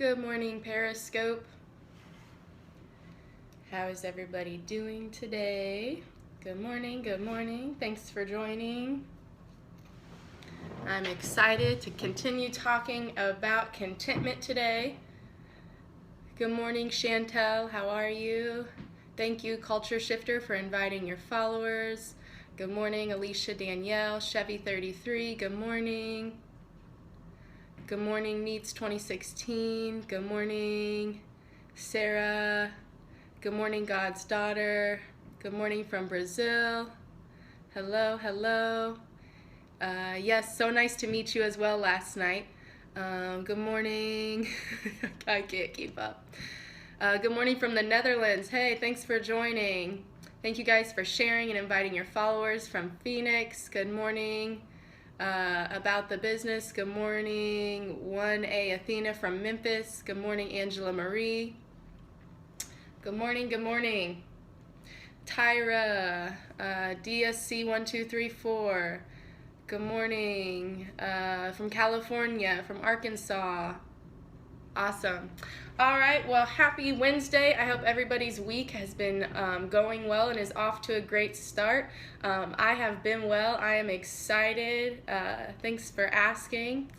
Good morning, Periscope. How is everybody doing today? Good morning, good morning. Thanks for joining. I'm excited to continue talking about contentment today. Good morning, Chantel. How are you? Thank you, Culture Shifter, for inviting your followers. Good morning, Alicia Danielle, Chevy33. Good morning. Good morning, Neats 2016. Good morning, Sarah. Good morning, God's daughter. Good morning from Brazil. Hello, hello. Yes, so nice to meet you as well last night. Good morning. I can't keep up. Good morning from the Netherlands. Hey, thanks for joining. Thank you guys for sharing and inviting your followers from Phoenix. Good morning. About the business. Good morning, 1A Athena from Memphis. Good morning, Angela Marie. Good morning, good morning. Tyra, DSC1234. Good morning. From California, from Arkansas. Awesome. All right, well, happy Wednesday. I hope everybody's week has been going well and is off to a great start. I have been well. I am excited. Thanks for asking.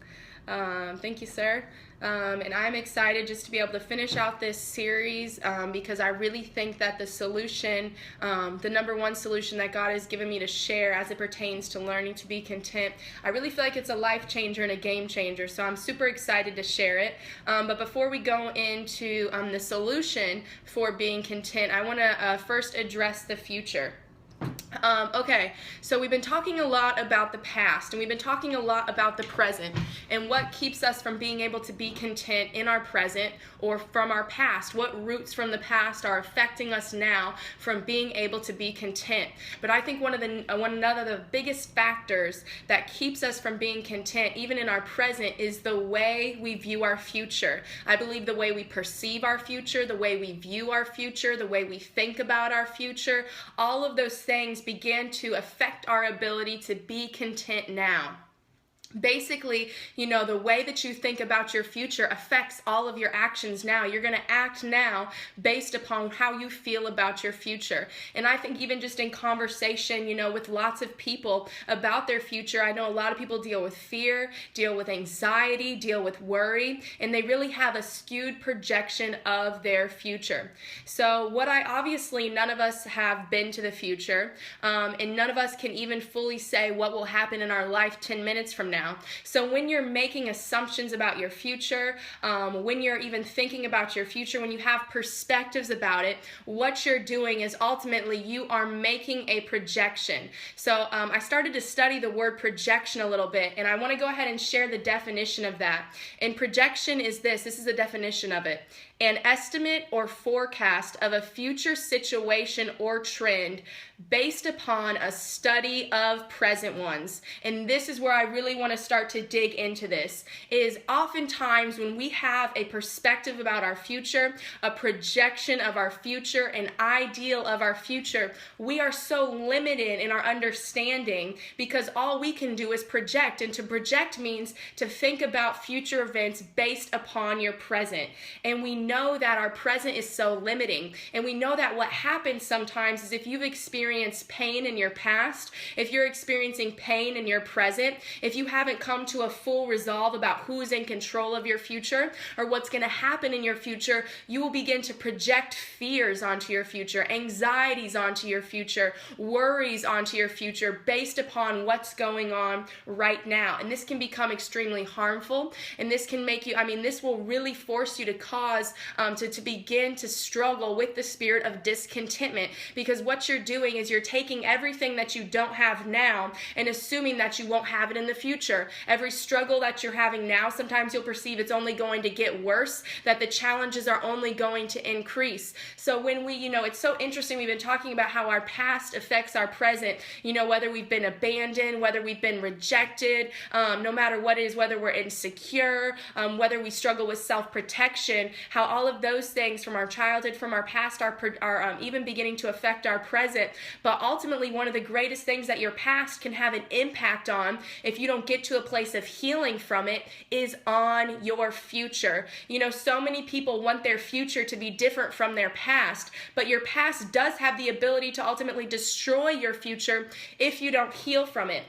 Thank you, sir. And I'm excited just to be able to finish out this series because I really think that the solution, the number one solution that God has given me to share as it pertains to learning to be content, I really feel like it's a life changer and a game changer. So I'm super excited to share it. But before we go into the solution for being content, I want to first address the future. Okay, so we've been talking a lot about the past, and we've been talking a lot about the present, and what keeps us from being able to be content in our present or from our past. What roots from the past are affecting us now from being able to be content. But I think one of the biggest factors that keeps us from being content, even in our present, is the way we view our future. I believe the way we perceive our future, the way we view our future, the way we think about our future, all of those things begin to affect our ability to be content now. Basically, the way that you think about your future affects all of your actions now. You're going to act now based upon how you feel about your future. And I think even just in conversation, with lots of people about their future, I know a lot of people deal with fear, deal with anxiety, deal with worry, and they really have a skewed projection of their future. So obviously none of us have been to the future, and none of us can even fully say what will happen in our life 10 minutes from now. So when you're making assumptions about your future, when you're even thinking about your future, when you have perspectives about it, what you're doing is ultimately you are making a projection. So I started to study the word projection a little bit, and I want to go ahead and share the definition of that. And projection is this is a definition of it: an estimate or forecast of a future situation or trend based upon a study of present ones. And this is where I really want to start to dig into this, is oftentimes when we have a perspective about our future, a projection of our future, an ideal of our future, we are so limited in our understanding because all we can do is project. And to project means to think about future events based upon your present. And we know that our present is so limiting. And we know that what happens sometimes is if you've experienced pain in your past, if you're experiencing pain in your present, if you haven't come to a full resolve about who's in control of your future or what's going to happen in your future, you will begin to project fears onto your future, anxieties onto your future, worries onto your future based upon what's going on right now. And this can become extremely harmful, and this can make you, this will really force you to cause to begin to struggle with the spirit of discontentment, because what you're doing is you're taking everything that you don't have now and assuming that you won't have it in the future. Every struggle that you're having now, sometimes you'll perceive it's only going to get worse, that the challenges are only going to increase. So when we, it's so interesting, we've been talking about how our past affects our present, whether we've been abandoned, whether we've been rejected, no matter what it is, whether we're insecure, whether we struggle with self-protection, how all of those things from our childhood, from our past, are even beginning to affect our present. But ultimately, one of the greatest things that your past can have an impact on, if you don't get to a place of healing from it, is on your future. You know, so many people want their future to be different from their past, but your past does have the ability to ultimately destroy your future if you don't heal from it.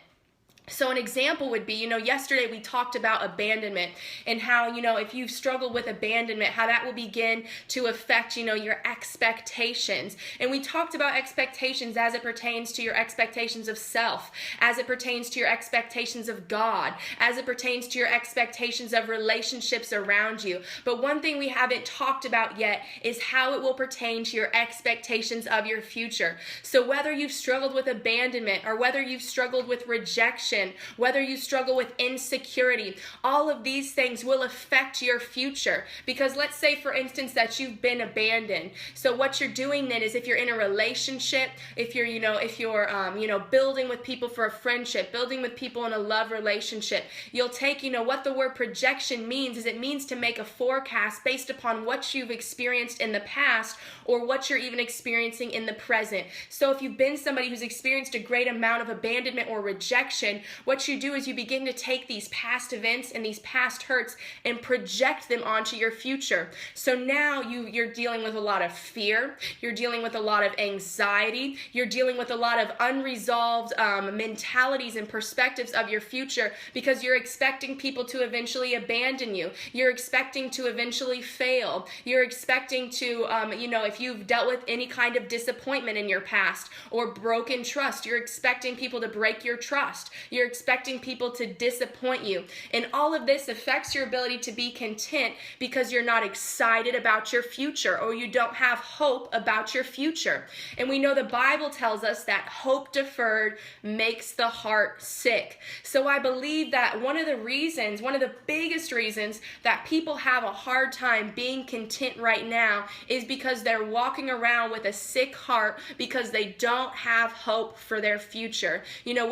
So an example would be, yesterday we talked about abandonment and how, if you've struggled with abandonment, how that will begin to affect, your expectations. And we talked about expectations as it pertains to your expectations of self, as it pertains to your expectations of God, as it pertains to your expectations of relationships around you. But one thing we haven't talked about yet is how it will pertain to your expectations of your future. So whether you've struggled with abandonment or whether you've struggled with rejection, whether you struggle with insecurity, all of these things will affect your future. Because let's say, for instance, that you've been abandoned. So what you're doing then is, if you're in a relationship, if you're building with people for a friendship, building with people in a love relationship, you'll take, what the word projection means is it means to make a forecast based upon what you've experienced in the past or what you're even experiencing in the present. So if you've been somebody who's experienced a great amount of abandonment or rejection, what you do is you begin to take these past events and these past hurts and project them onto your future. So now you're dealing with a lot of fear, you're dealing with a lot of anxiety, you're dealing with a lot of unresolved mentalities and perspectives of your future, because you're expecting people to eventually abandon you. You're expecting to eventually fail. You're expecting to, if you've dealt with any kind of disappointment in your past or broken trust, you're expecting people to break your trust. You're expecting people to disappoint you. And all of this affects your ability to be content because you're not excited about your future, or you don't have hope about your future. And we know the Bible tells us that hope deferred makes the heart sick. So I believe that one of the biggest reasons that people have a hard time being content right now is because they're walking around with a sick heart because they don't have hope for their future.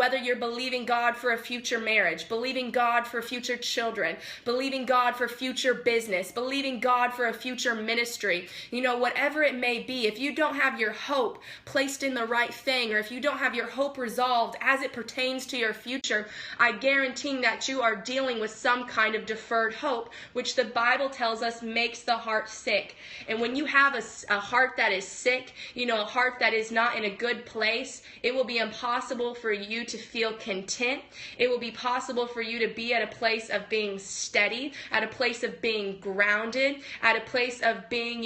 Whether you're believing God for a future marriage, believing God for future children, believing God for future business, believing God for a future ministry, whatever it may be, if you don't have your hope placed in the right thing, or if you don't have your hope resolved as it pertains to your future, I guarantee that you are dealing with some kind of deferred hope, which the Bible tells us makes the heart sick. And when you have a heart that is sick, a heart that is not in a good place, it will be impossible for you to feel content. It will be possible for you to be at a place of being steady, at a place of being grounded, at a place of being,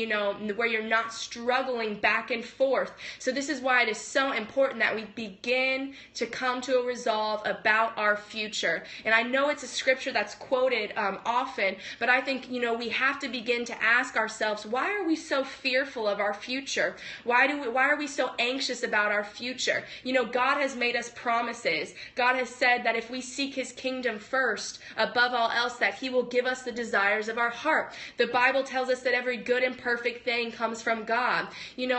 where you're not struggling back and forth. So this is why it is so important that we begin to come to a resolve about our future. And I know it's a scripture that's quoted often, but I think, we have to begin to ask ourselves, why are we so fearful of our future? Why are we so anxious about our future? God has made us promises. God has said that if we seek his kingdom first, above all else, that he will give us the desires of our heart. The Bible tells us that every good and perfect thing comes from God.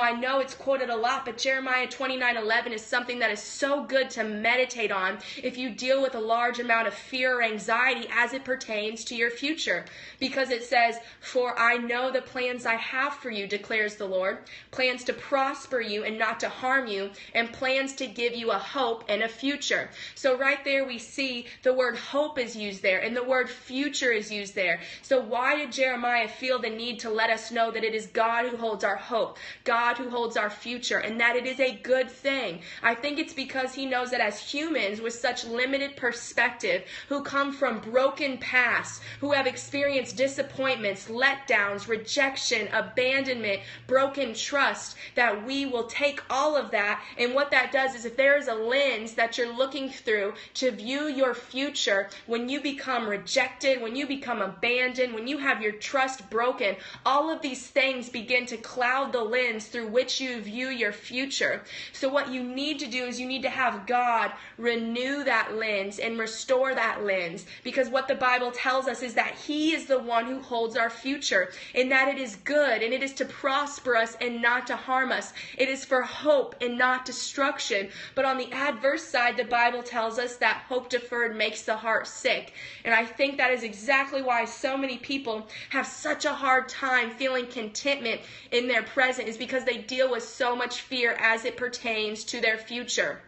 I know it's quoted a lot, but Jeremiah 29:11 is something that is so good to meditate on if you deal with a large amount of fear or anxiety as it pertains to your future. Because it says, "For I know the plans I have for you, declares the Lord, plans to prosper you and not to harm you, and plans to give you a hope and a future." So right there we see the word hope is used there, and the word future is used there. So why did Jeremiah feel the need to let us know that it is God who holds our hope, God who holds our future, and that it is a good thing? I think it's because he knows that as humans with such limited perspective, who come from broken pasts, who have experienced disappointments, letdowns, rejection, abandonment, broken trust, that we will take all of that, and what that does is, if there is a lens that you're looking through to view your future, when you become rejected, when you become abandoned, when you have your trust broken, all of these things begin to cloud the lens through which you view your future. So what you need to do is you need to have God renew that lens and restore that lens, because what the Bible tells us is that he is the one who holds our future, and that it is good, and it is to prosper us and not to harm us. It is for hope and not destruction. But on the adverse side, the Bible tells tells us that hope deferred makes the heart sick. And I think that is exactly why so many people have such a hard time feeling contentment in their present, is because they deal with so much fear as it pertains to their future.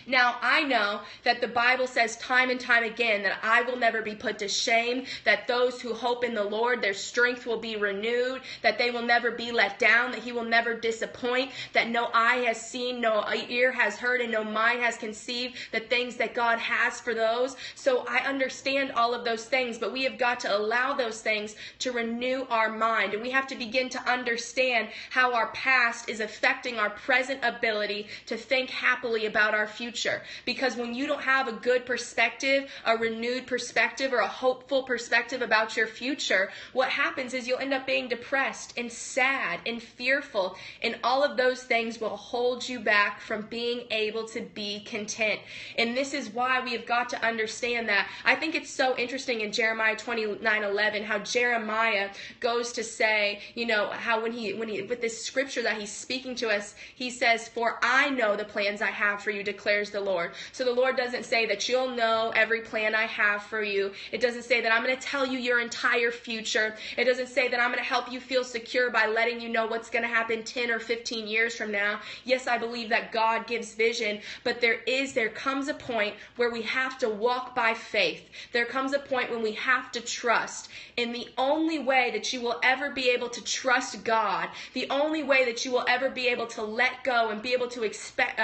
Now, I know that the Bible says time and time again that I will never be put to shame, that those who hope in the Lord, their strength will be renewed, that they will never be let down, that he will never disappoint, that no eye has seen, no ear has heard, and no mind has conceived the things that God has for those. So I understand all of those things, but we have got to allow those things to renew our mind, and we have to begin to understand how our past is affecting our present ability to think happily about our future. Because when you don't have a good perspective, a renewed perspective, or a hopeful perspective about your future, what happens is you'll end up being depressed and sad and fearful, and all of those things will hold you back from being able to be content. And this is why we have got to understand that. I think it's so interesting in Jeremiah 29:11 how Jeremiah goes to say, how when he with this scripture that he's speaking to us, he says, "For I know the plans I have for you, declares the Lord." So the Lord doesn't say that you'll know every plan I have for you. It doesn't say that I'm going to tell you your entire future. It doesn't say that I'm going to help you feel secure by letting you know what's going to happen 10 or 15 years from now. Yes, I believe that God gives vision, but there comes a point where we have to walk by faith. There comes a point when we have to trust. And the only way that you will ever be able to trust God, the only way that you will ever be able to let go and be able to expect,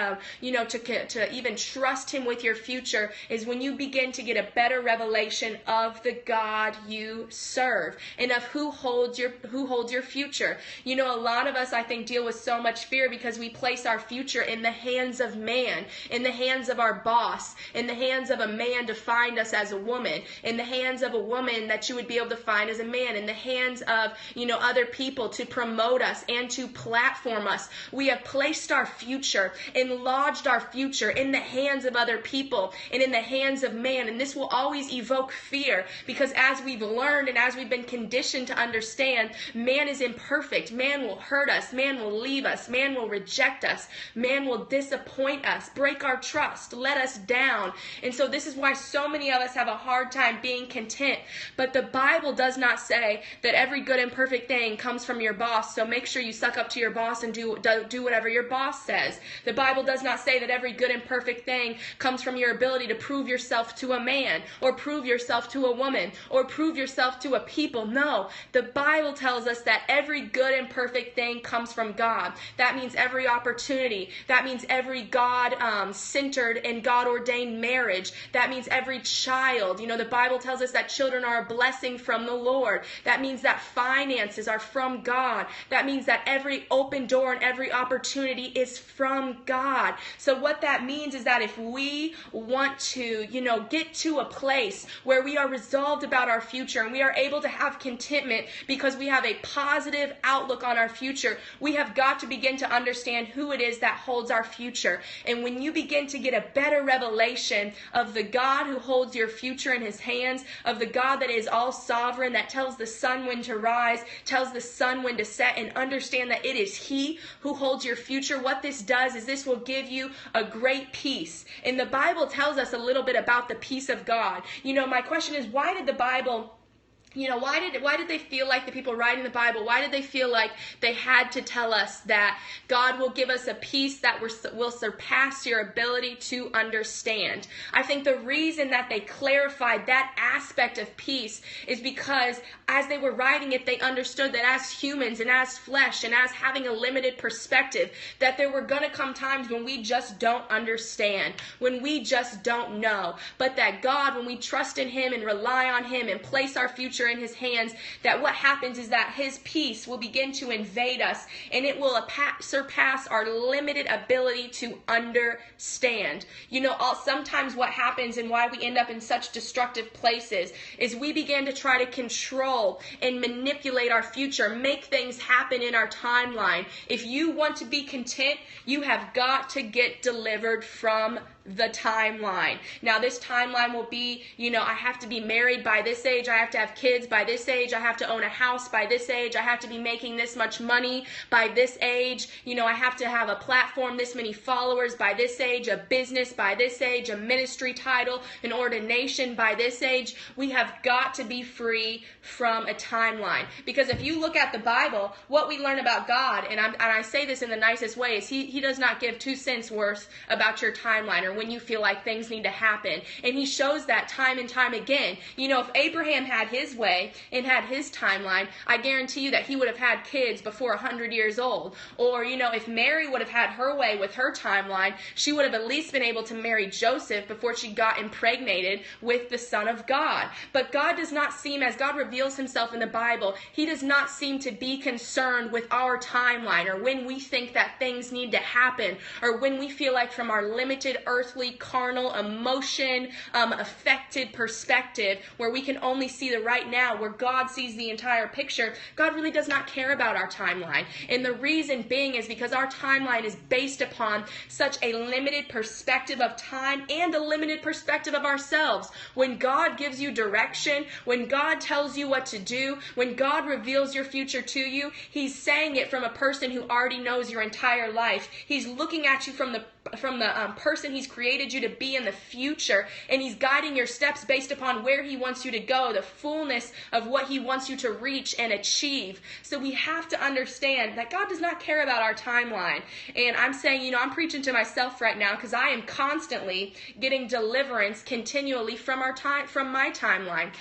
to even trust him with your future, is when you begin to get a better revelation of the God you serve and of who holds your future. A lot of us, I think, deal with so much fear because we place our future in the hands of man, in the hands of our boss, in the hands of a man to find us as a woman, in the hands of a woman that you would be able to find as a man, in the hands of other people to promote us and to platform us. We have placed our future and lodged our future in the hands of other people and in the hands of man, and this will always evoke fear, because as we've learned and as we've been conditioned to understand, man is imperfect. Man will hurt us, man will leave us, man will reject us, man will disappoint us, break our trust, let us down. And so this is why so many of us have a hard time being content. But the Bible does not say that every good and perfect thing comes from your boss, so make sure you suck up to your boss and do whatever your boss says. The Bible does not say that every good and perfect thing comes from your ability to prove yourself to a man, or prove yourself to a woman, or prove yourself to a people. No, the Bible tells us that every good and perfect thing comes from God. That means every opportunity. That means every God-centered and God-ordained marriage. That means every child. The Bible tells us that children are a blessing from the Lord. That means that finances are from God. That means that every open door and every opportunity is from God. So what that means is that if we want to, get to a place where we are resolved about our future and we are able to have contentment because we have a positive outlook on our future, we have got to begin to understand who it is that holds our future. And when you begin to get a better revelation of the God who holds your future in his hands, of the God that is all sovereign, that tells the sun when to rise, tells the sun when to set, and understand that it is he who holds your future, what this does is this will give you a great peace. And the Bible tells us a little bit about the peace of God. My question is, why did the Bible why did they feel like, the people writing the Bible, why did they feel like they had to tell us that God will give us a peace that will surpass your ability to understand? I think the reason that they clarified that aspect of peace is because as they were writing it, they understood that as humans and as flesh and as having a limited perspective, that there were going to come times when we just don't understand, when we just don't know, but that God, when we trust in him and rely on him and place our future in his hands, that what happens is that his peace will begin to invade us, and it will surpass our limited ability to understand. Sometimes what happens and why we end up in such destructive places is we begin to try to control and manipulate our future, make things happen in our timeline. If you want to be content, you have got to get delivered from the timeline. Now, this timeline will be, I have to be married by this age, I have to have kids by this age, I have to own a house by this age, I have to be making this much money by this age, I have to have a platform, this many followers by this age, a business by this age, a ministry title, an ordination by this age. We have got to be free from a timeline. Because if you look at the Bible, what we learn about God, and I say this in the nicest way, is he does not give 2 cents worth about your timeline or when you feel like things need to happen. And he shows that time and time again. If Abraham had his way and had his timeline, I guarantee you that he would have had kids before 100 years old. Or, if Mary would have had her way with her timeline, she would have at least been able to marry Joseph before she got impregnated with the Son of God. But God does not seem, as God reveals himself in the Bible, he does not seem to be concerned with our timeline or when we think that things need to happen or when we feel like from our limited earthly, carnal, emotion affected perspective where we can only see the right now, where God sees the entire picture. God really does not care about our timeline. And the reason being is because our timeline is based upon such a limited perspective of time and a limited perspective of ourselves. When God gives you direction, when God tells you what to do, when God reveals your future to you, he's saying it from a person who already knows your entire life. He's looking at you from the person he's created you to be in the future, and he's guiding your steps based upon where he wants you to go, the fullness of what he wants you to reach and achieve. So we have to understand that God does not care about our timeline. And I'm saying, I'm preaching to myself right now because I am constantly getting deliverance continually from my timeline.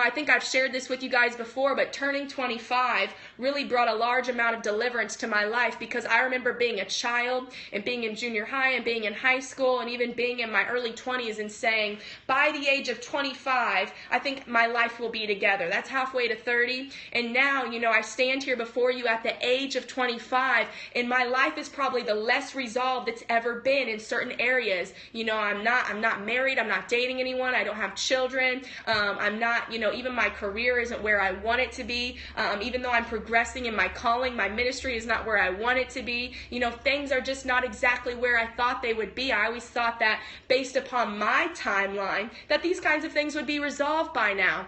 I think I've shared this with you guys before, but turning 25 really brought a large amount of deliverance to my life because I remember being a child and being in junior high and being in high school and even being in my early 20s and saying, by the age of 25, I think my life will be together. That's halfway to 30. And now, I stand here before you at the age of 25, and my life is probably the less resolved it's ever been in certain areas. I'm not married. I'm not dating anyone. I don't have children. I'm not, even my career isn't where I want it to be. Even though I'm progressing in my calling, my ministry is not where I want it to be. Things are just not exactly where I thought they would be. I always thought that based upon my timeline that these kinds of things would be resolved by now.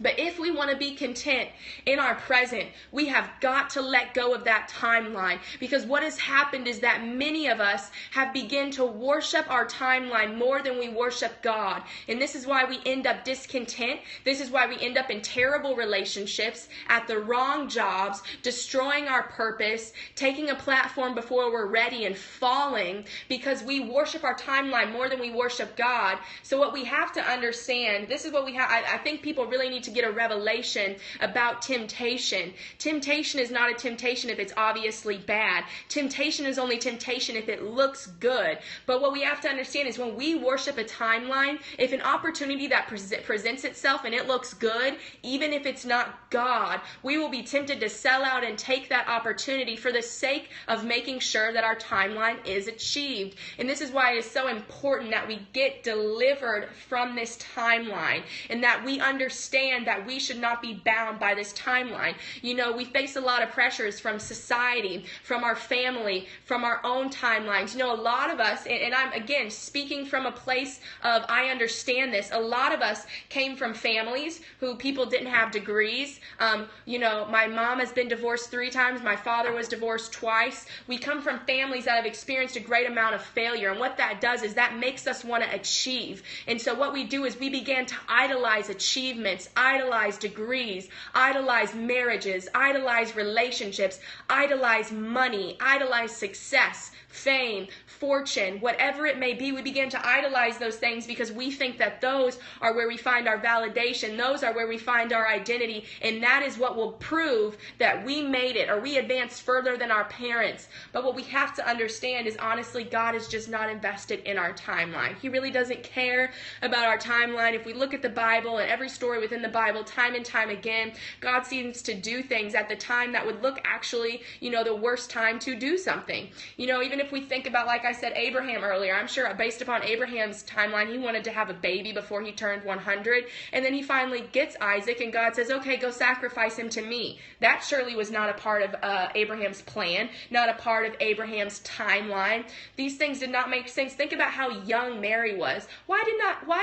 But if we want to be content in our present, we have got to let go of that timeline. Because what has happened is that many of us have begun to worship our timeline more than we worship God. And this is why we end up discontent. This is why we end up in terrible relationships, at the wrong jobs, destroying our purpose, taking a platform before we're ready and falling because we worship our timeline more than we worship God. So what we have to understand, this is what we have, I think people really need to get a revelation about temptation. Temptation is not a temptation if it's obviously bad. Temptation is only temptation if it looks good. But what we have to understand is when we worship a timeline, if an opportunity that presents itself and it looks good, even if it's not God, we will be tempted to sell out and take that opportunity for the sake of making sure that our timeline is achieved. And this is why it is so important that we get delivered from this timeline and that we understand that we should not be bound by this timeline. We face a lot of pressures from society, from our family, from our own timelines. A lot of us, and I'm again speaking from a place of I understand this, a lot of us came from families who people didn't have degrees. My mom has been divorced 3 times. My father was divorced twice. We come from families that have experienced a great amount of failure. And what that does is that makes us want to achieve. And so what we do is we began to idolize achievements, idolize degrees, idolize marriages, idolize relationships, idolize money, idolize success, fame, fortune, whatever it may be. We begin to idolize those things because we think that those are where we find our validation. Those are where we find our identity. And that is what will prove that we made it or we advanced further than our parents. But what we have to understand is honestly, God is just not invested in our timeline. He really doesn't care about our timeline. If we look at the Bible and every story within the Bible time and time again, God seems to do things at the time that would look actually, the worst time to do something. Even if we think about, like I said, Abraham earlier, I'm sure based upon Abraham's timeline, he wanted to have a baby before he turned 100, and then he finally gets Isaac, and God says, okay, go sacrifice him to me. That surely was not a part of Abraham's plan, not a part of Abraham's timeline. These things did not make sense. Think about how young Mary was. Why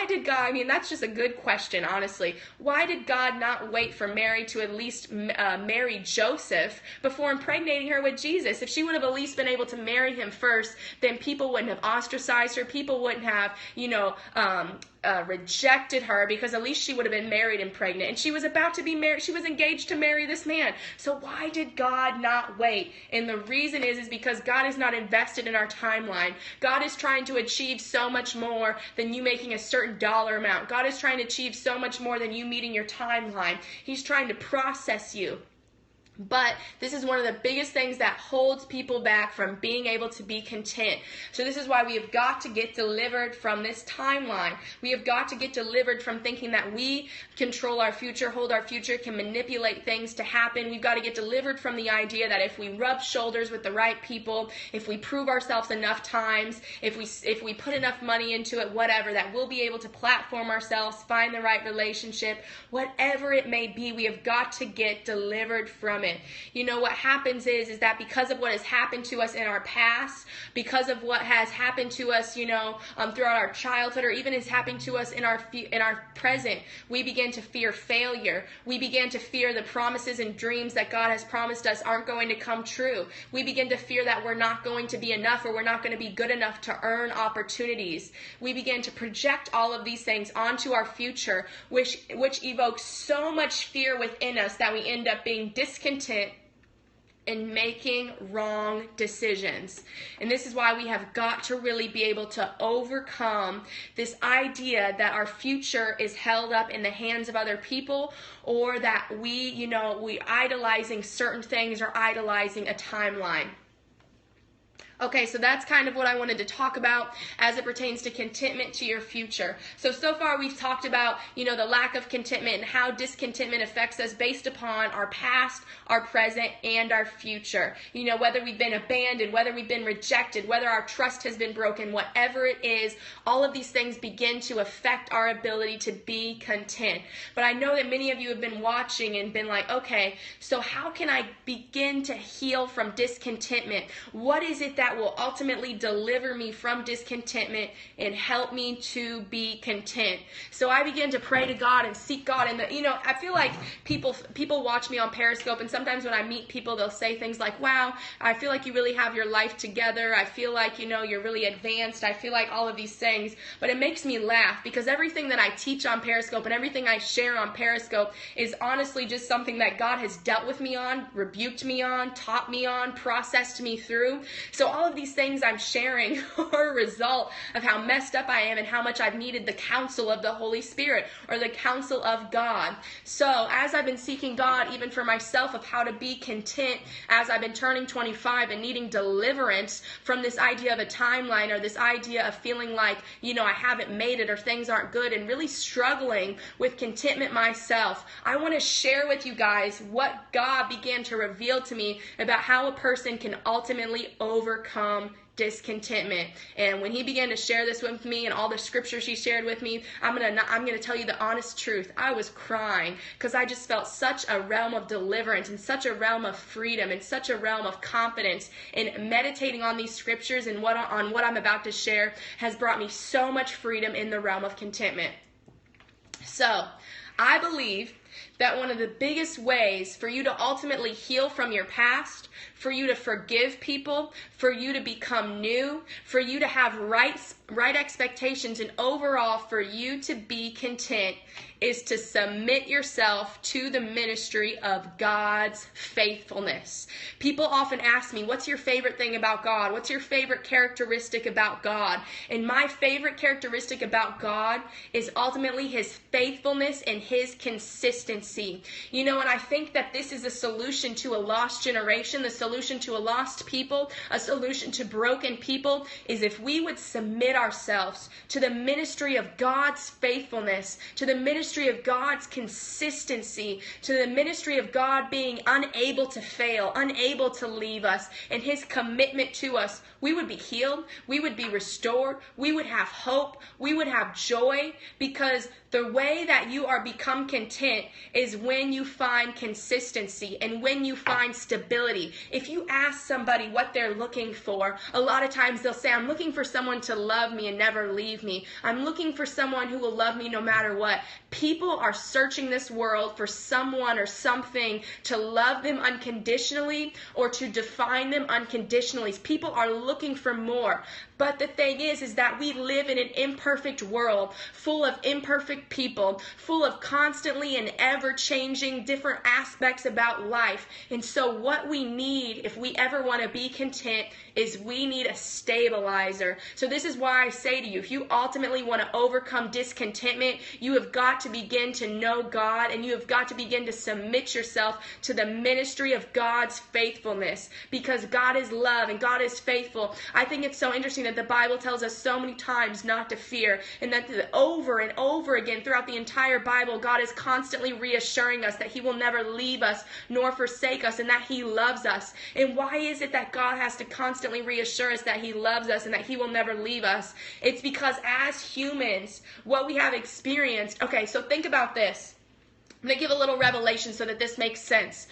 did God, that's just a good question, honestly. Why did God not wait for Mary to at least marry Joseph before impregnating her with Jesus? If she would have at least been able to marry him first, then people wouldn't have ostracized her. People wouldn't have, rejected her, because at least she would have been married and pregnant. And she was about to be married. She was engaged to marry this man. So why did God not wait? And the reason is because God is not invested in our timeline. God is trying to achieve so much more than you making a certain dollar amount. God is trying to achieve so much more than you meeting your timeline. He's trying to process you. But this is one of the biggest things that holds people back from being able to be content. So this is why we have got to get delivered from this timeline. We have got to get delivered from thinking that we control our future, hold our future, can manipulate things to happen. We've got to get delivered from the idea that if we rub shoulders with the right people, if we prove ourselves enough times, if we put enough money into it, whatever, that we'll be able to platform ourselves, find the right relationship, whatever it may be. We have got to get delivered from it. What happens is that because of what has happened to us in our past, because of what has happened to us, throughout our childhood, or even has happened to us in our present, we begin to fear failure. We begin to fear the promises and dreams that God has promised us aren't going to come true. We begin to fear that we're not going to be enough, or we're not going to be good enough to earn opportunities. We begin to project all of these things onto our future, which evokes so much fear within us that we end up being discontent and making wrong decisions. And this is why we have got to really be able to overcome this idea that our future is held up in the hands of other people, or that we idolizing certain things or idolizing a timeline. Okay, so that's kind of what I wanted to talk about as it pertains to contentment to your future. So far we've talked about, the lack of contentment and how discontentment affects us based upon our past, our present, and our future. Whether we've been abandoned, whether we've been rejected, whether our trust has been broken, whatever it is, all of these things begin to affect our ability to be content. But I know that many of you have been watching and been like, okay, so how can I begin to heal from discontentment? What is it that will ultimately deliver me from discontentment and help me to be content? So I began to pray to God and seek God. And I feel like people watch me on Periscope, and sometimes when I meet people, they'll say things like, wow, I feel like you really have your life together. I feel like, you're really advanced. I feel like all of these things. But it makes me laugh, because everything that I teach on Periscope and everything I share on Periscope is honestly just something that God has dealt with me on, rebuked me on, taught me on, processed me through. So all of these things I'm sharing are a result of how messed up I am and how much I've needed the counsel of the Holy Spirit, or the counsel of God. So as I've been seeking God, even for myself, of how to be content, as I've been turning 25 and needing deliverance from this idea of a timeline, or this idea of feeling like, I haven't made it, or things aren't good, and really struggling with contentment myself, I want to share with you guys what God began to reveal to me about how a person can ultimately overcome discontentment. And when he began to share this with me, and all the scriptures he shared with me, I'm gonna tell you the honest truth. I was crying, because I just felt such a realm of deliverance, and such a realm of freedom, and such a realm of confidence. And meditating on these scriptures and what I'm about to share has brought me so much freedom in the realm of contentment. So I believe that one of the biggest ways for you to ultimately heal from your past, for you to forgive people, for you to become new, for you to have right expectations, and overall for you to be content, is to submit yourself to the ministry of God's faithfulness. People often ask me, what's your favorite thing about God? What's your favorite characteristic about God? And my favorite characteristic about God is ultimately His faithfulness and His consistency. And I think that this is a solution to a lost generation, the solution to a lost people, a solution to broken people, is if we would submit ourselves to the ministry of God's faithfulness, to the ministry ministry of God's consistency, to the ministry of God being unable to fail, unable to leave us, and his commitment to us, we would be healed, we would be restored, we would have hope, we would have joy, because the way that you are become content is when you find consistency and when you find stability. If you ask somebody what they're looking for, a lot of times they'll say, I'm looking for someone to love me and never leave me. I'm looking for someone who will love me no matter what. People are searching this world for someone or something to love them unconditionally or to define them unconditionally. People are looking for more. But the thing is that we live in an imperfect world full of imperfect people, full of constantly and ever-changing different aspects about life. And so what we need, if we ever want to be content, is we need a stabilizer. So this is why I say to you, if you ultimately want to overcome discontentment, you have got to begin to know God, and you have got to begin to submit yourself to the ministry of God's faithfulness, because God is love and God is faithful. I think it's so interesting that the Bible tells us so many times not to fear, and that over and over again throughout the entire Bible, God is constantly reassuring us that he will never leave us nor forsake us, and that he loves us. And why is it that God has to constantly reassure us that he loves us and that he will never leave us? It's because as humans, what we have experienced, okay, so think about this. I'm going to give a little revelation so that this makes sense.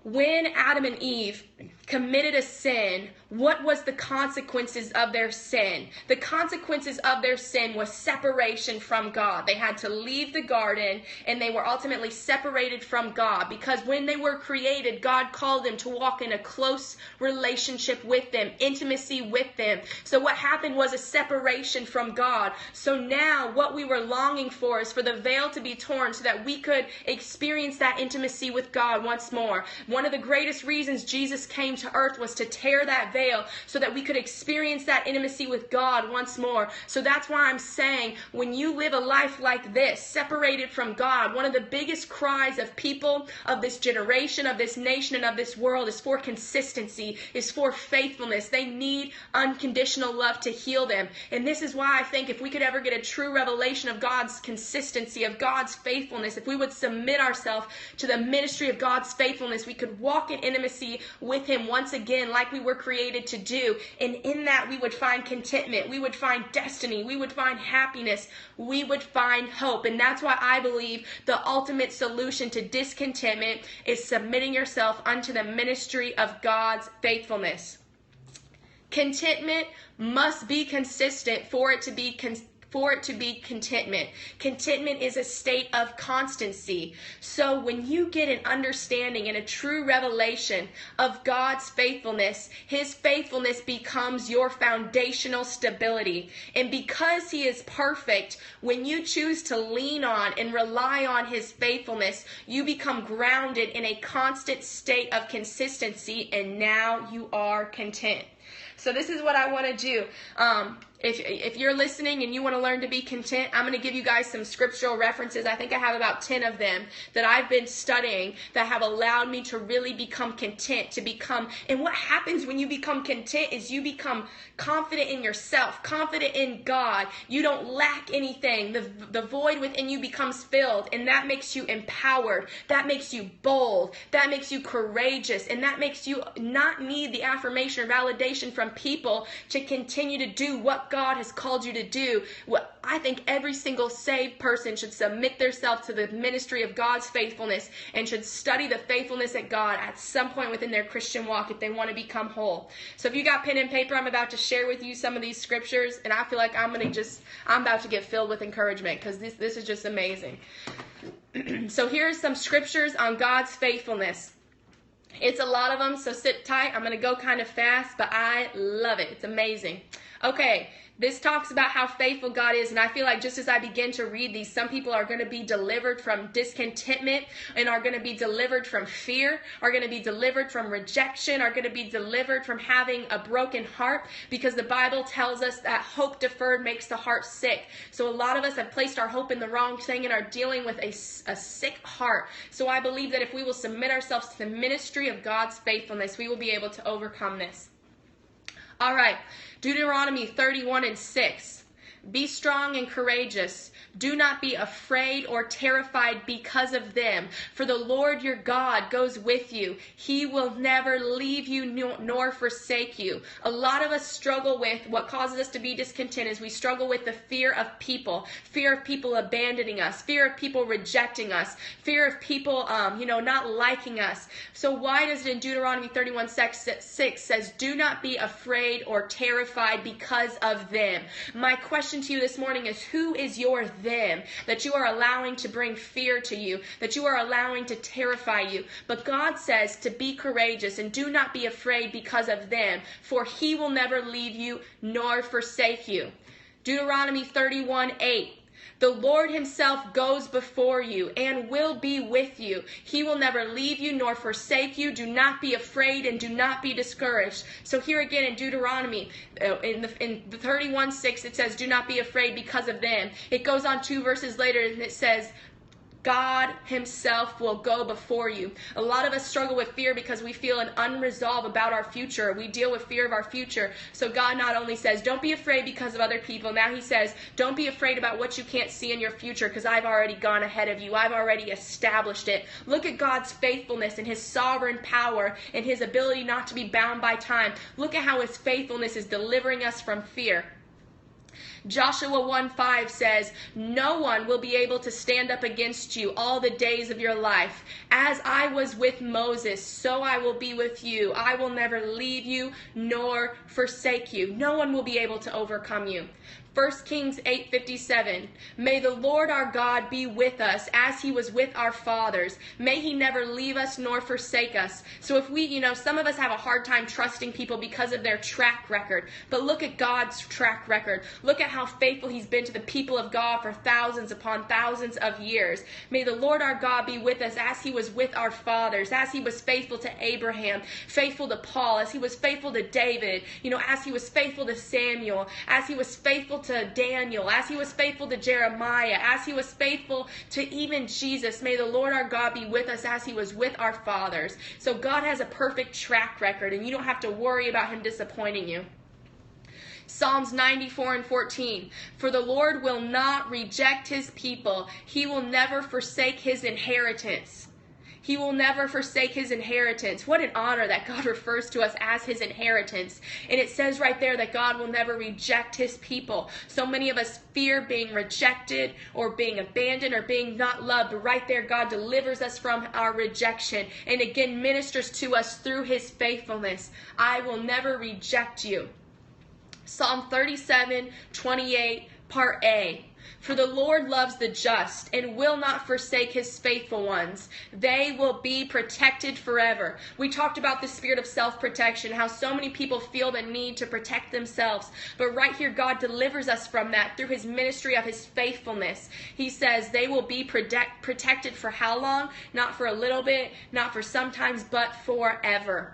When Adam and Eve committed a sin, what was the consequences of their sin? The consequences of their sin was separation from God. They had to leave the garden, and they were ultimately separated from God, because when they were created, God called them to walk in a close relationship with them, intimacy with them. So what happened was a separation from God. So now what we were longing for is for the veil to be torn so that we could experience that intimacy with God once more. One of the greatest reasons Jesus came to earth was to tear that veil so that we could experience that intimacy with God once more. So that's why I'm saying, when you live a life like this, separated from God, one of the biggest cries of people of this generation, of this nation, and of this world is for consistency, is for faithfulness. They need unconditional love to heal them. And this is why I think if we could ever get a true revelation of God's consistency, of God's faithfulness, if we would submit ourselves to the ministry of God's faithfulness, we could walk in intimacy with him once again like we were created to do. And in that we would find contentment, we would find destiny, we would find happiness, we would find hope. And that's why I believe the ultimate solution to discontentment is submitting yourself unto the ministry of God's faithfulness. Contentment must be consistent for it to be contentment. Contentment is a state of constancy. So when you get an understanding and a true revelation of God's faithfulness, his faithfulness becomes your foundational stability. And because he is perfect, when you choose to lean on and rely on his faithfulness, you become grounded in a constant state of consistency, and now you are content. So this is what I want to do. If you're listening and you want to learn to be content, I'm going to give you guys some scriptural references. I think I have about 10 of them that I've been studying that have allowed me to really become content, and what happens when you become content is you become confident in yourself, confident in God. You don't lack anything. The void within you becomes filled, and that makes you empowered. That makes you bold. That makes you courageous, and that makes you not need the affirmation or validation from people to continue to do what God has called you to do. What I think every single saved person should submit themselves to the ministry of God's faithfulness and should study the faithfulness of God at some point within their Christian walk if they want to become whole. So if you got pen and paper, I'm about to share with you some of these scriptures, and I feel like I'm about to get filled with encouragement, because this is just amazing. So here's some scriptures on God's faithfulness. It's a lot of them, so sit tight. I'm going to go kind of fast, but I love it. It's amazing. Okay, this talks about how faithful God is, and I feel like just as I begin to read these, some people are going to be delivered from discontentment, and are going to be delivered from fear, are going to be delivered from rejection, are going to be delivered from having a broken heart, because the Bible tells us that hope deferred makes the heart sick. So a lot of us have placed our hope in the wrong thing and are dealing with a sick heart. So I believe that if we will submit ourselves to the ministry of God's faithfulness, we will be able to overcome this. All right, Deuteronomy 31:6. Be strong and courageous. Do not be afraid or terrified because of them. For the Lord your God goes with you. He will never leave you nor forsake you. A lot of us struggle with what causes us to be discontent is we struggle with the fear of people abandoning us, fear of people rejecting us, fear of people, not liking us. So why does it in Deuteronomy 31:6 says, do not be afraid or terrified because of them? My question to you this morning is, who is your them that you are allowing to bring fear to you, that you are allowing to terrify you? But God says to be courageous and do not be afraid because of them, for he will never leave you nor forsake you. Deuteronomy 31:8. The Lord himself goes before you and will be with you. He will never leave you nor forsake you. Do not be afraid and do not be discouraged. So here again in Deuteronomy, in the 31:6, it says, do not be afraid because of them. It goes on 2 verses later and it says, God himself will go before you. A lot of us struggle with fear because we feel an unresolve about our future. We deal with fear of our future. So God not only says, don't be afraid because of other people. Now he says, don't be afraid about what you can't see in your future because I've already gone ahead of you. I've already established it. Look at God's faithfulness and his sovereign power and his ability not to be bound by time. Look at how his faithfulness is delivering us from fear. Joshua 1:5 says, no one will be able to stand up against you all the days of your life. As I was with Moses, so I will be with you. I will never leave you nor forsake you. No one will be able to overcome you. 1 Kings 8:57, may the Lord our God be with us as he was with our fathers. May he never leave us nor forsake us. So if we, some of us have a hard time trusting people because of their track record. But look at God's track record. Look at how faithful he's been to the people of God for thousands upon thousands of years. May the Lord our God be with us as he was with our fathers, as he was faithful to Abraham, faithful to Paul, as he was faithful to David, as he was faithful to Samuel, as he was faithful to Daniel, as he was faithful to Jeremiah, as he was faithful to even Jesus. May the Lord our God be with us as he was with our fathers. So God has a perfect track record, and you don't have to worry about him disappointing you. Psalms 94:14, for the Lord will not reject his people. He will never forsake his inheritance. He will never forsake his inheritance. What an honor that God refers to us as his inheritance. And it says right there that God will never reject his people. So many of us fear being rejected or being abandoned or being not loved. But right there, God delivers us from our rejection and again ministers to us through his faithfulness. I will never reject you. Psalm 37:28, part A. For the Lord loves the just and will not forsake his faithful ones. They will be protected forever. We talked about the spirit of self-protection, how so many people feel the need to protect themselves. But right here, God delivers us from that through his ministry of his faithfulness. He says they will be protected for how long? Not for a little bit, not for sometimes, but forever.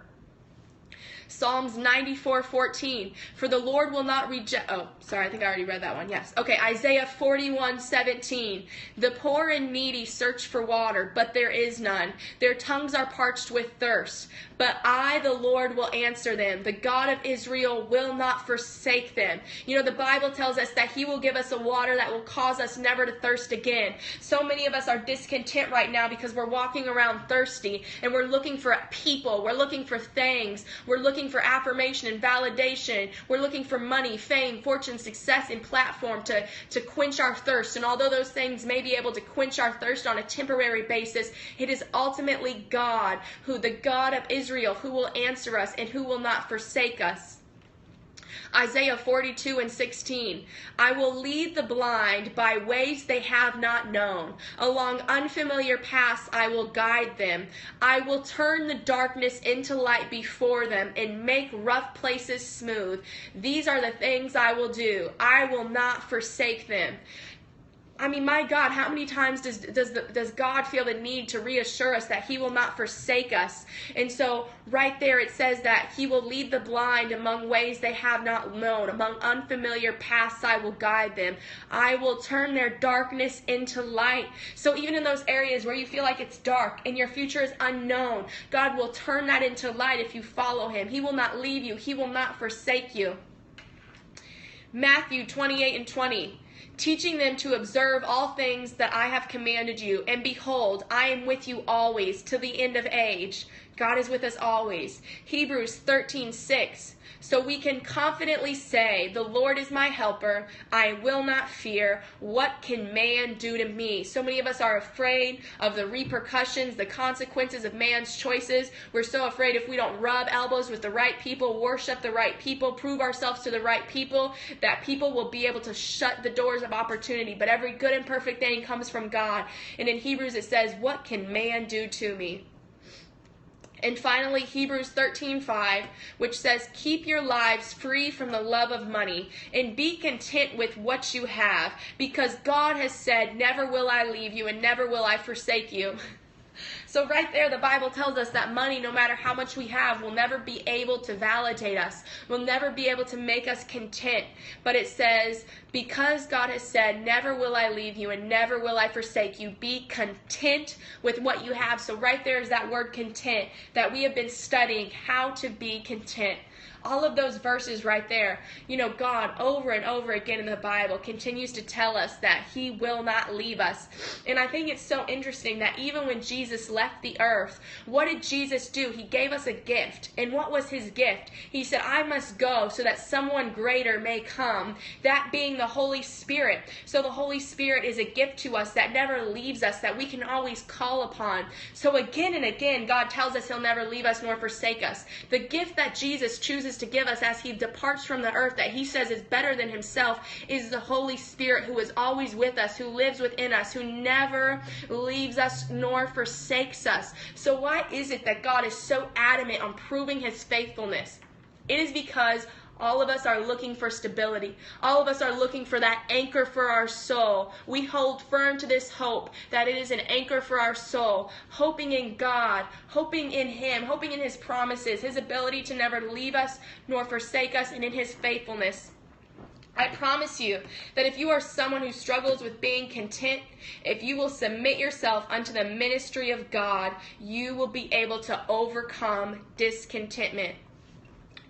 Psalms 94:14, for the Lord will not reject, I think I already read that one, yes. Okay, Isaiah 41:17, the poor and needy search for water, but there is none. Their tongues are parched with thirst. But I, the Lord, will answer them. The God of Israel will not forsake them. The Bible tells us that he will give us a water that will cause us never to thirst again. So many of us are discontent right now because we're walking around thirsty and we're looking for people. We're looking for things. We're looking for affirmation and validation. We're looking for money, fame, fortune, success, and platform to quench our thirst. And although those things may be able to quench our thirst on a temporary basis, it is ultimately God, the God of Israel, who will answer us and who will not forsake us. Isaiah 42:16, I will lead the blind by ways they have not known. Along unfamiliar paths I will guide them. I will turn the darkness into light before them and make rough places smooth. These are the things I will do. I will not forsake them. My God, how many times does God feel the need to reassure us that he will not forsake us? And so right there it says that he will lead the blind among ways they have not known. Among unfamiliar paths I will guide them. I will turn their darkness into light. So even in those areas where you feel like it's dark and your future is unknown, God will turn that into light if you follow him. He will not leave you. He will not forsake you. Matthew 28:20. Teaching them to observe all things that I have commanded you. And behold, I am with you always, to the end of age. God is with us always. Hebrews 13:6. So we can confidently say, the Lord is my helper. I will not fear. What can man do to me? So many of us are afraid of the repercussions, the consequences of man's choices. We're so afraid if we don't rub elbows with the right people, worship the right people, prove ourselves to the right people, that people will be able to shut the doors of opportunity. But every good and perfect thing comes from God. And in Hebrews it says, what can man do to me? And finally, Hebrews 13:5, which says, keep your lives free from the love of money and be content with what you have, because God has said, never will I leave you and never will I forsake you. So right there, the Bible tells us that money, no matter how much we have, will never be able to validate us, will never be able to make us content. But it says, because God has said, never will I leave you and never will I forsake you, be content with what you have. So right there is that word content that we have been studying, how to be content. All of those verses right there, God over and over again in the Bible continues to tell us that he will not leave us. And I think it's so interesting that even when Jesus left the earth, what did Jesus do? He gave us a gift. And what was his gift? He said, I must go so that someone greater may come, that being the Holy Spirit. So the Holy Spirit is a gift to us that never leaves us, that we can always call upon. So again and again, God tells us he'll never leave us nor forsake us. The gift that Jesus chooses to give us as he departs from the earth, that he says is better than himself, is the Holy Spirit, who is always with us, who lives within us, who never leaves us nor forsakes us. So why is it that God is so adamant on proving his faithfulness? It is because all of us are looking for stability. All of us are looking for that anchor for our soul. We hold firm to this hope that it is an anchor for our soul, hoping in God, hoping in him, hoping in his promises, his ability to never leave us nor forsake us, and in his faithfulness. I promise you that if you are someone who struggles with being content, if you will submit yourself unto the ministry of God, you will be able to overcome discontentment.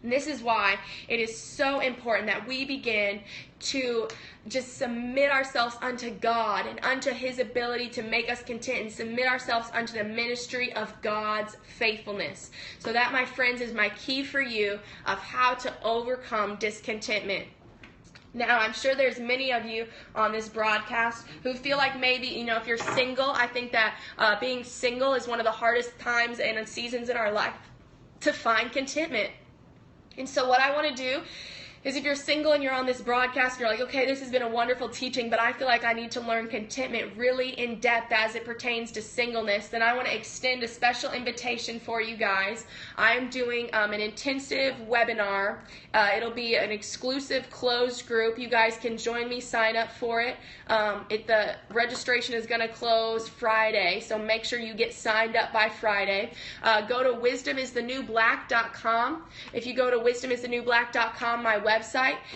And this is why it is so important that we begin to just submit ourselves unto God and unto his ability to make us content, and submit ourselves unto the ministry of God's faithfulness. So that, my friends, is my key for you of how to overcome discontentment. Now, I'm sure there's many of you on this broadcast who feel like maybe, if you're single, I think that being single is one of the hardest times and seasons in our life to find contentment. And so what I want to do is, if you're single and you're on this broadcast and you're like, okay, this has been a wonderful teaching, but I feel like I need to learn contentment really in depth as it pertains to singleness, then I want to extend a special invitation for you guys. I am doing an intensive webinar. It'll be an exclusive closed group. You guys can join me, sign up for it. The registration is going to close Friday, so make sure you get signed up by Friday. Go to wisdomisthenewblack.com. If you go to wisdomisthenewblack.com, my website,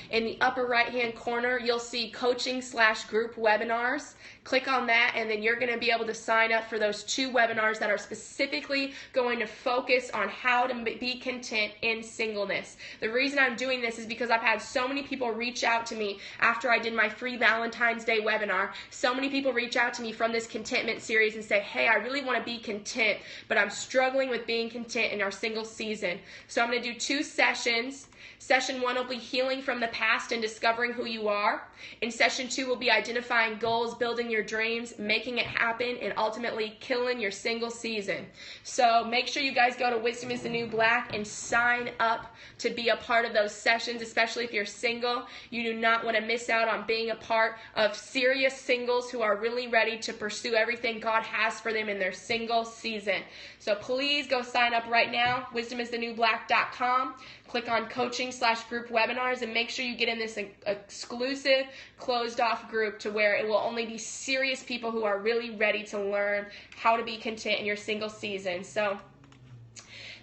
in the upper right hand corner you'll see coaching/group webinars. Click on that, and then you're going to be able to sign up for those 2 webinars that are specifically going to focus on how to be content in singleness. The reason I'm doing this is because I've had so many people reach out to me after I did my free Valentine's Day webinar. So many people reach out to me from this contentment series and say, hey, I really want to be content, but I'm struggling with being content in our single season. So I'm going to do 2 sessions. Session 1 will be healing from the past and discovering who you are. In session 2 will be identifying goals, building your dreams, making it happen, and ultimately killing your single season. So make sure you guys go to Wisdom is the New Black and sign up to be a part of those sessions, especially if you're single. You do not want to miss out on being a part of serious singles who are really ready to pursue everything God has for them in their single season. So please go sign up right now, wisdomisthenewblack.com. Click on coaching/group webinars, and make sure you get in this exclusive closed off group to where it will only be serious people who are really ready to learn how to be content in your single season. So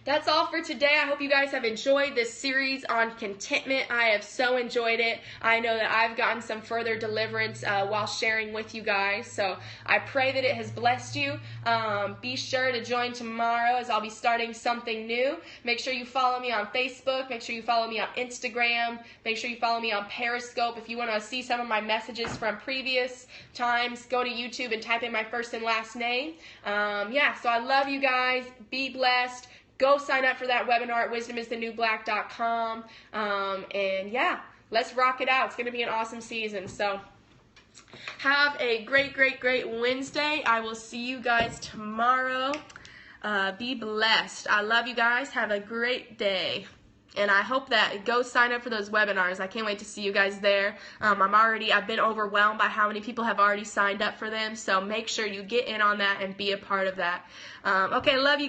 that's all for today. I hope you guys have enjoyed this series on contentment. I have so enjoyed it. I know that I've gotten some further deliverance while sharing with you guys. So I pray that it has blessed you. Be sure to join tomorrow as I'll be starting something new. Make sure you follow me on Facebook. Make sure you follow me on Instagram. Make sure you follow me on Periscope. If you want to see some of my messages from previous times, go to YouTube and type in my first and last name. So I love you guys. Be blessed. Go sign up for that webinar at wisdomisthenewblack.com. And yeah, let's rock it out. It's going to be an awesome season. So have a great Wednesday. I will see you guys tomorrow. Be blessed. I love you guys. Have a great day. And I hope that go sign up for those webinars. I can't wait to see you guys there. I've been overwhelmed by how many people have already signed up for them. So make sure you get in on that and be a part of that. Okay, love you.